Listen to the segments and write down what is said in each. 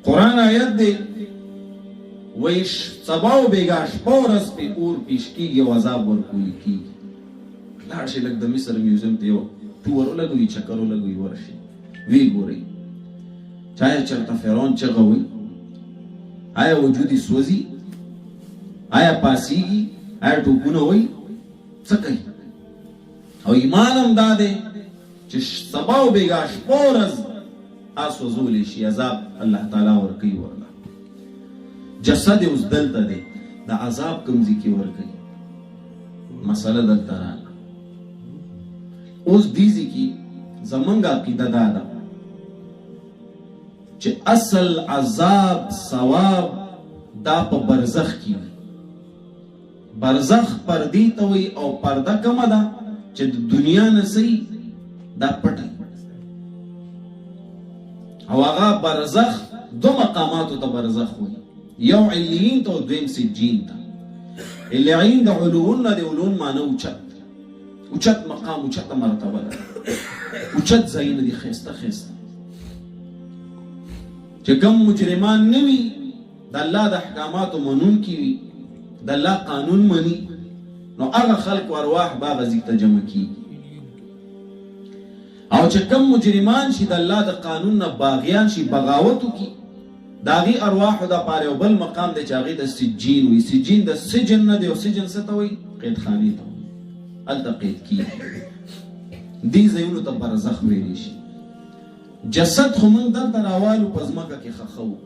قرآن آیت دی ویش سبا و بیگا شپا و رس پی اور پیش کیگی و عذاب ورکولی کیگی لارشی لگ دا مصر میوزیم تیو ٹورو لگوی چکرو لگوی ورشی وی گوری چاہے چرتا فیرون چغوی آیا وجودی سوزی آیا پاسیگی آیا ٹوپونه وی سکی او ایمانم داده چه سبا و بیگا شپا و رس آسو زولی شی عذاب اللہ تعالی ورکی ورلا جسد اوس دلته دی د عذاب کمزی کی ورکی مسئله دلته راغله اوس دیزی کی زمنګ عقیده دادا چې اصل عذاب ثواب دا په برزخ کی برزخ پردی ته وي او پرده کومه ده چې د دنیا نه سي دا پټه او هغه برزخ دو مقاماتو ته برزخ وي یو علیین ته او دویم سجین ته علیین د علوون نه د علوون معنی اوچت مقام اوچت مرتبه ده اوچت ځایونه دي ښایسته ښایسته چې کوم مجرمان نه وي د الله د احکاماتو منونکي وي د الله قانون مني نو هغه خلق و ارواح به هغه ځای ته جمع کیږي او چې کوم مجرمان شي د الله د قانون نه باغیان شي بغاوت وکړي د هغې ارواحو دپاره یو بل مقام دی چې هغې ته سجین وي سجین د سجن نه دی او سجن څه ته وایي قیدخانې ته وایي هلته قید کیږي دې ځایونو ته برزخ ویلی شي جسد خو موږ دلته راوالو په ځمکه کې ښخوو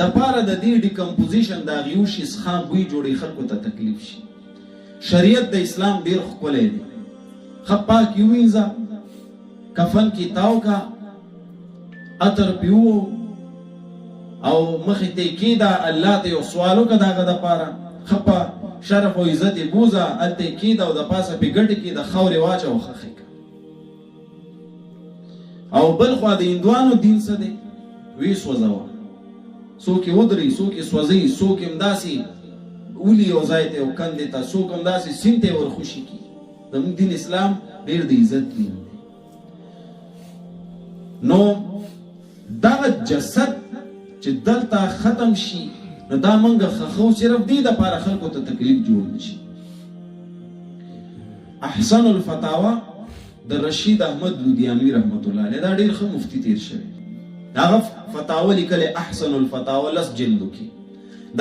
دپاره د دې ډیکمپوزیشن د هغې وشي څښان بوی جوړوي خلکو ته تکلیف شي شریعت د اسلام ډیر ښکلی دی ښه پاک یې ووینځه کفن کې تاو کا عطر پې ووو او مخې ته یې کېږده الله ته یو سوال وکړه د هغه دپاره ښه په شرف او عزت یې بوځه هلته یې کېږده او د پاسه پې ګټې کېږده خاورې واچه او ښخې کړه او بل خوا د هندوانو دین څه دی ویې سوځوه څوک یې ودرئ څوک یې سوځوي څوک یې همداسې اولی یو ځای ته او کندې ته څوک همداسې سیند ته یې ورخوشي کړي زموږ دین اسلام ډېر د عزت دین دی نو دغه جسد چې دلته ختم شي نو دا موږ ښخو صرف دې دپاره خلکو ته تکلیف جوړ نه شي احسن الفتاوا د رشید احمد لودیانوي رحمت الله علیه دا ډېر ښه مفتی تیر شوی هغه فتاوا لیکلې احسن الفتاوا لس جلدو کې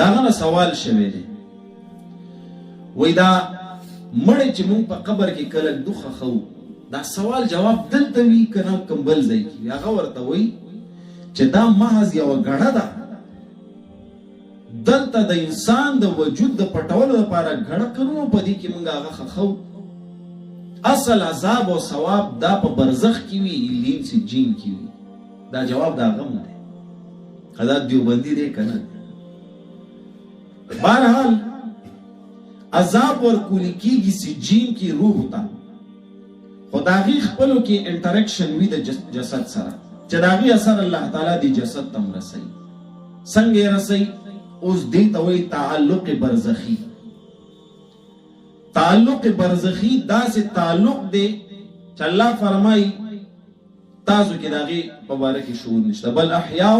د هغه نه سوال شوی دی وایي دا مړی چې موږ په قبر کې کله ږدو ښخوو دا سوال جواب دلته وي که نه کوم بل ځای کې هغه ورته وایي چې دا محض یوه ګړه ده دلته د انسان د وجود د پټولو لپاره ګړه کوو په دې کې موږ هغه ښخوو اصل عذاب او ثواب دا په برزخ کې وي لین سجین کې وي دا جواب دا غم نه دی دا دیوبندي دی که نه بهرحال عذاب ورکولی کیږي سجین کې روح ته خو د هغې خپلو کې انټریکشن وي د جسد سره چې د هغې اثر الله تعالی دې جسد ته هم رسوي څنګه یې رسوي اوس دې ته وایي تعلق برزخي تعلق برزخی داسې تعلق دی چې الله فرمایي تاسو کې د هغې په باره کې شعور نشته بل احیاء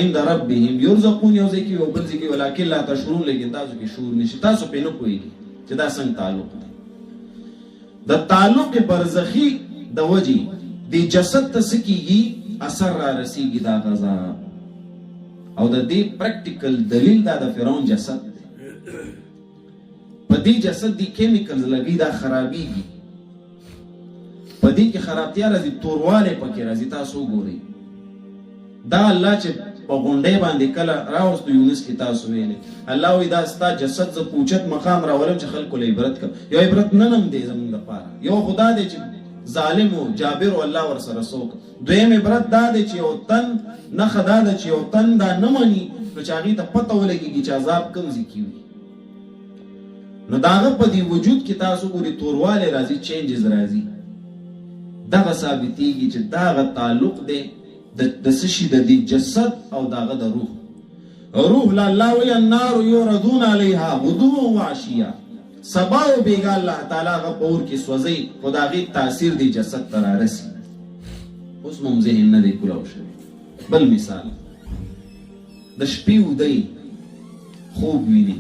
عند ربهم یرزقون یو ځای کې یو بل ځای کې ولکن لا تشعرون لیکن تاسو کې شعور نشته تاسو پرې نه پوهېږئ چې دا څنګه تعلق دی د تعلق برزخی د وجې دې جسد ته څه کېږي اثر را رسېږي دا غذا او د دې پریکټیکل دلیل دا د فرعون جسد دی په دې جسد دي کیمیکلز لګي دا خرابېږي په دې کې خرابتیا راځي توروالی پکې راځي تاسو وګورئ دا الله چې په غونډۍ باندې کله راوستو یونس کې تاسو ویلې الله وایي دا ستا جسد زه په اوچت مقام راولم چې خلکو له عبرت کړم یو عبرت نه نم دی زموږ دپاره یو خدا دی چې ظالم و جابر و الله ورسره څوک دویم عبرت دا دی چې یو تن نښه دا ده چې یو تن دا نه مني نو چې هغې ته پته ولګېږي چې عذاب کوم ځای کې وي نو د هغه په دې وجود کې تاسو ګورئ توروالی راځي چینجز راځي دغه ثابتېږي چې دا هغه تعلق دی د څه شي د دې جسد او د هغه د روح له الله وایي النار یعرضون علیها غدوا وعشیا سبا او بیګا الله تعالی هغه په اور کې سوځوي خو د هغې تاثیر دې جسد ته رارسي اوس مو هم ذهن نه دی کلاو شوی بل مثال د شپې ودی خوب ویني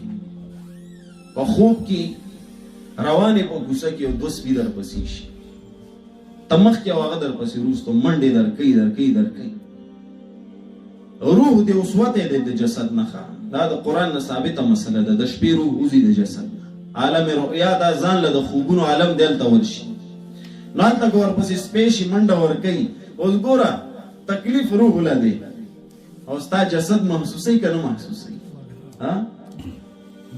په خوب کې روانې په کوڅه کې یو دوه سپي در پسې شي ته مخکې او هغه در پسې وروسته منډې درکوي روح دې اوس وتی دی د جسد نښه دا د قرآن نه ثابته مسله ده د شپې روح وځي د جسد عالم رؤیا دا ځان له د خوبونو عالم دی هلته ورشي نو هلته که ورپسې سپی شي منډه ورکوي اوس ګوره تکلیف روح له دی او ستا جسد محسوسوي که نه محسوسوي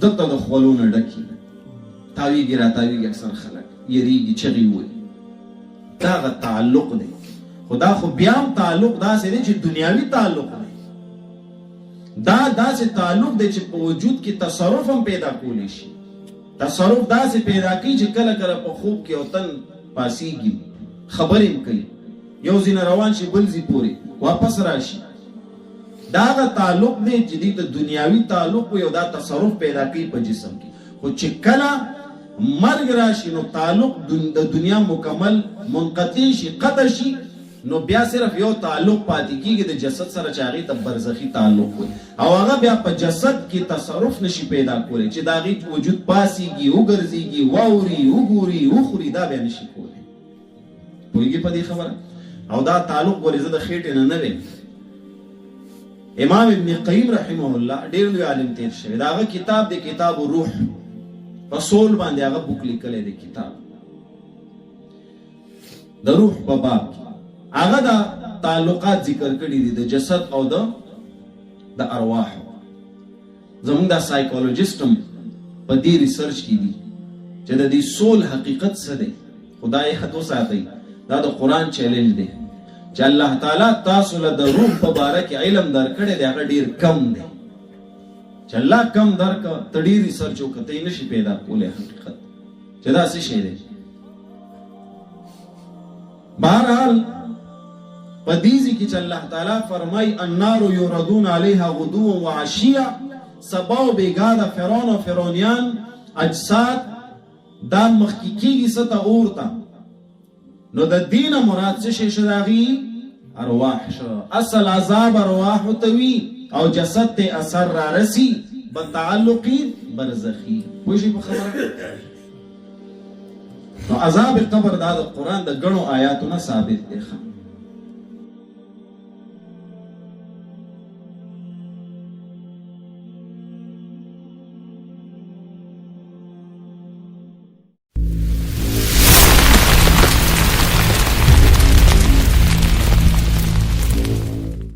دلته د خولو نه ډکي تاویږي راتاویږي اکثر خلک یریږي چغې وایي دا هغه تعلق دی خو دا خو بیا هم تعلق داسې دی چې دنیاوي تعلق دی دا داسې تعلق دی چې په وجود کې تصرف هم پیدا کولی شي تصرف داسې پیدا کوي چې کله کله په خوب کې یو تن پاسیږي خبرې هم کوي یو ځای نه روان شي بل ځای پورې واپس راشي دا هغه تعلق دی چې دې ته دنیاوي تعلق وي او دا تصرف پیدا کوي په جسم کې خو چې کله مرګ راشي نو تعلق د دنیا مکمل منقطع شي قطع شي نو بیا صرف یو تعلق پاتې کیږي د جسد سره چې هغې ته برزخي تعلق وي او هغه بیا په جسد کې تصرف نشي پیدا کولی چې د هغې وجود پاسېږي وګرځېږي واوري وګوري وخوري دا بیا نشي کولی پوهېږي په دې خبره او دا تعلق ګورې زه د خېټې نه ویم امام ابن قیم رحمه الله ډېر لوی عالم تیر شوی د هغه کتاب د کتاب روح په سول باندې هغه بوک لیکلی دی کتاب د روح په باب کې هغه دا تعلقات ذکر کړي دي د جسد او د ارواح زمونږ دا سایکولوژیسټ هم په دې ریسرچ کې دي چې د دې سول حقیقت څه دی خدای یاد وساتئ دا د قرآن چیلنج دی چې الله تعالی تاسو له د روح په باره کې علم درکړی دی هغه ډېر کم دی چې الله کم درکړه ته ډېر ریسرچ وکړه ته یې نشي پیدا کولی حقیقت چې دا څه شی دی بهرحال پدیزی کی چې الله تعالی فرمای النار یوردون علیها غدوا وعشیا سبا و بیگا د فرعون او فرعونیان اجساد دا مخکې کیږي ستا اورتا نو د دین مراد څه شي شراغي ارواح شو اصل عذاب ارواح توی او جسد ته اثر را رسی بتعلقی برزخی پوښي په خبره نو عذاب قبر دا د قران د غنو آیاتونو ثابت دی